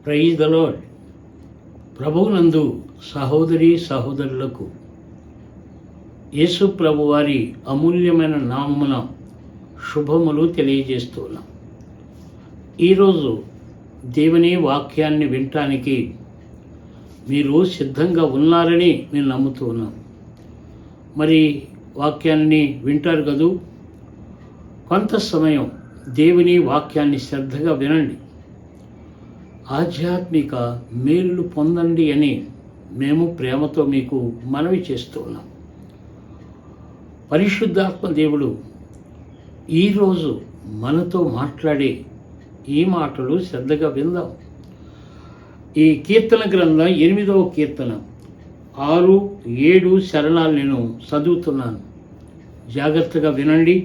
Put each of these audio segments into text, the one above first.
Praise the lord. ప్రభువునందు సహోదరి సహోదరులకు యేసు ప్రభు వారి అమూల్యమైన నామమున శుభములు తెలియజేస్తున్నాం. ఈరోజు దేవుని వాక్యాన్ని వినటానికి మీరు సిద్ధంగా ఉన్నారని నేను నమ్ముతున్నాం. మరి వాక్యాన్ని వింటారు కదూ. కొంత సమయం దేవుని వాక్యాన్ని శ్రద్ధగా వినండి, ఆధ్యాత్మిక మేలు పొందండి అని మేము ప్రేమతో మీకు మనవి చేస్తున్నాం. పరిశుద్ధాత్మ దేవుడు ఈరోజు మనతో మాట్లాడే ఈ మాటలు శ్రద్ధగా విందాం. ఈ కీర్తన గ్రంథం 8వ కీర్తన 6, 7 శరణాలు నేను చదువుతున్నాను. జాగ్రత్తగా వినండి.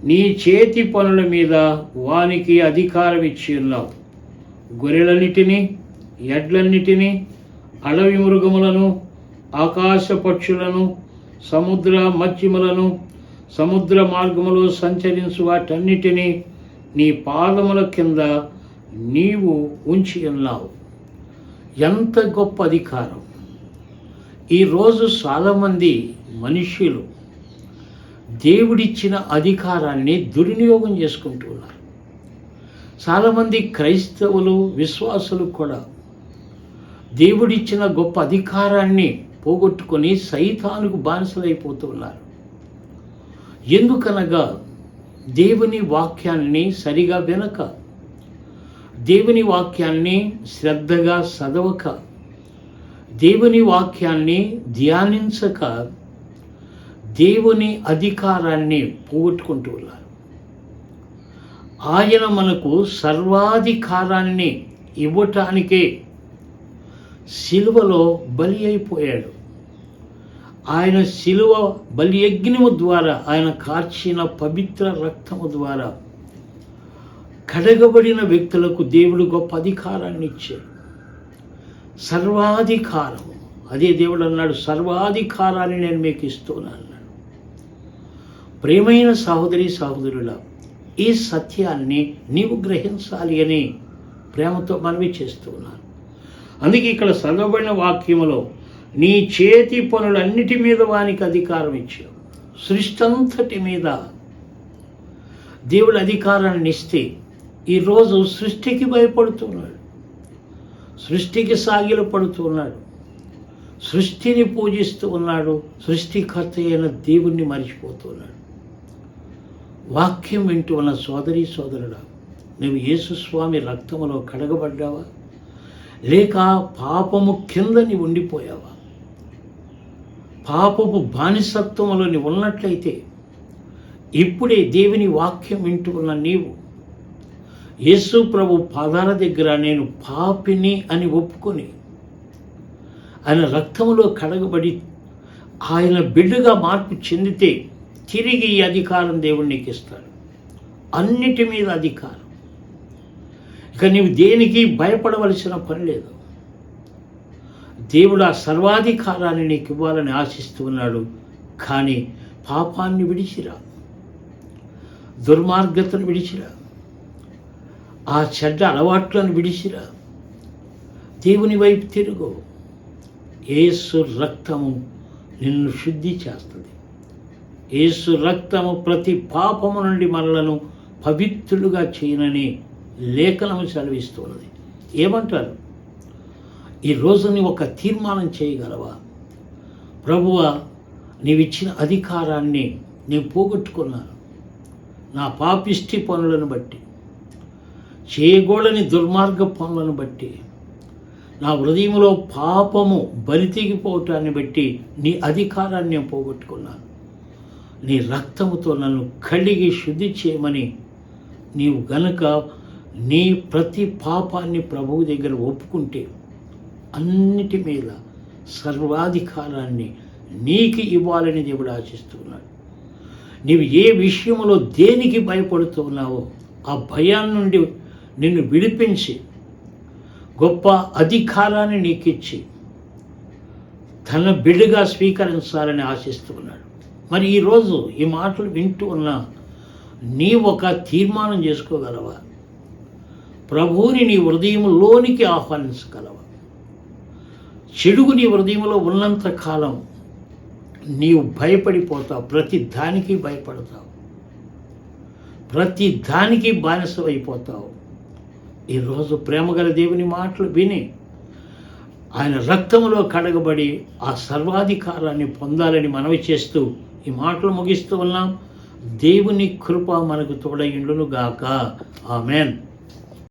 నీ చేతి పనుల మీద వానికి అధికారం ఇచ్చి ఉన్నావు. గొర్రెలన్నిటినీ, ఎడ్లన్నిటినీ, అడవి మృగములను, ఆకాశ పక్షులను, సముద్ర మత్స్యములను, సముద్ర మార్గములో సంచరించు వాటన్నిటినీ నీ పాదముల కింద నీవు ఉంచి ఉన్నావు. ఎంత గొప్ప అధికారం! ఈరోజు చాలామంది మనుష్యులు దేవుడిచ్చిన అధికారాన్ని దుర్వినియోగం చేసుకుంటున్నారు. చాలామంది క్రైస్తవులు, విశ్వాసులు కూడా దేవుడిచ్చిన గొప్ప అధికారాన్ని పోగొట్టుకొని సైతానుకు బానిసలైపోతున్నారు. ఎందుకనగా దేవుని వాక్యాన్ని సరిగా వినక, దేవుని వాక్యాన్ని శ్రద్ధగా చదవక, దేవుని వాక్యాన్ని ధ్యానించక దేవుని అధికారాన్ని పోగొట్టుకుంటున్నారు. ఆయన మనకు సర్వాధికారాన్ని ఇవ్వటానికే శిలువలో బలి అయిపోయాడు. ఆయన శిలువ బలి యజ్ఞము ద్వారా, ఆయన కార్చిన పవిత్ర రక్తము ద్వారా కడగబడిన వ్యక్తులకు దేవుడు గొప్ప అధికారాన్ని ఇచ్చాడు. సర్వాధికారము. అదే దేవుడు అన్నాడు, సర్వాధికారాన్ని నేను మీకు ఇస్తున్నాను అన్నాడు. ప్రియమైన సహోదరి సహోదరుల, ఈ సత్యాన్ని నీవు గ్రహించాలి అని ప్రేమతో మనవి చేస్తున్నాను. అందుకే ఇక్కడ చదవబడిన వాక్యములో నీ చేతి పనులన్నిటి మీద వానికి అధికారం ఇచ్చావు. సృష్టి అంతటి మీద దేవుడు అధికారాన్ని ఇస్తే ఈరోజు సృష్టికి భయపడుతున్నాడు, సృష్టికి సాగిలపడుతున్నాడు, సృష్టిని పూజిస్తూ ఉన్నాడు, సృష్టికర్త అయిన దేవుణ్ణి మరిచిపోతున్నాడు. వాక్యం వింటూ ఉన్న సోదరి సోదరుడా, నువ్వు యేసుస్వామి రక్తములో కడగబడ్డావా, లేక పాపము కింద నీవు ఉండిపోయావా? పాపపు బానిసత్వములో నీవు ఉన్నట్లయితే ఇప్పుడే దేవుని వాక్యం వింటూ ఉన్న నీవు యేసు ప్రభు పాదాల దగ్గర నేను పాపిని అని ఒప్పుకొని ఆయన రక్తములో కడగబడి ఆయన బిడ్డగా మార్పు చెందితే తిరిగి ఈ అధికారం దేవుడు నీకు ఇస్తాడు. అన్నిటి మీద అధికారం. ఇక నీవు దేనికి భయపడవలసిన పని లేదు. దేవుడు ఆ సర్వాధికారాన్ని నీకు ఇవ్వాలని ఆశిస్తూ ఉన్నాడు. కానీ పాపాన్ని విడిచిరా, దుర్మార్గతను విడిచిరా, ఆ చెడ్డ అలవాట్లను విడిచిరా, దేవుని వైపు తిరుగు. యేసు రక్తము నిన్ను శుద్ధి చేస్తుంది. యేసు రక్తము ప్రతి పాపము నుండి మనలను పవిత్రులుగా చేయనని లేఖనము సెలవిస్తున్నది. ఏమంటారు? ఈరోజు నీవు ఒక తీర్మానం చేయగలవా? ప్రభువా, నీవిచ్చిన అధికారాన్ని నేను పోగొట్టుకున్నాను. నా పాపిష్టి పనులను బట్టి, చేయకూడని దుర్మార్గ పనులను బట్టి, నా హృదయంలో పాపము బరితెగిపోవటాన్ని బట్టి నీ అధికారాన్ని నేను పోగొట్టుకున్నాను. నీ రక్తముతో నన్ను కడిగి శుద్ధి చేయమని నీవు గనుక నీ ప్రతి పాపాన్ని ప్రభువు దగ్గర ఒప్పుకుంటే అన్నిటి మీద సర్వాధికారాన్ని నీకు ఇవ్వాలని దేవుడు ఆశిస్తున్నాడు. నీవు ఏ విషయంలో దేనికి భయపడుతున్నావో ఆ భయాన్ని నుండి నిన్ను విడిపించి గొప్ప అధికారాన్ని నీకిచ్చి తన బిడ్డగా స్వీకరించాలని ఆశిస్తున్నాడు. మరి ఈరోజు ఈ మాటలు వింటూ ఉన్న నీ ఒక తీర్మానం చేసుకోగలవా? ప్రభువుని నీ హృదయంలోనికి ఆహ్వానించగలవా? చెడుగు నీ హృదయంలో ఉన్నంత కాలం నీవు భయపడిపోతావు, ప్రతి దానికి భయపడతావు, ప్రతి దానికి బానిసమైపోతావు. ఈరోజు ప్రేమగల దేవుని మాటలు విని ఆయన రక్తములో కడగబడి ఆ సర్వాధికారాన్ని పొందాలని మనవి చేస్తూ ఈ మాటలు ముగిస్తూ ఉన్నాం. దేవుని కృప మనకు తోడయుండును గాక. ఆమెన్.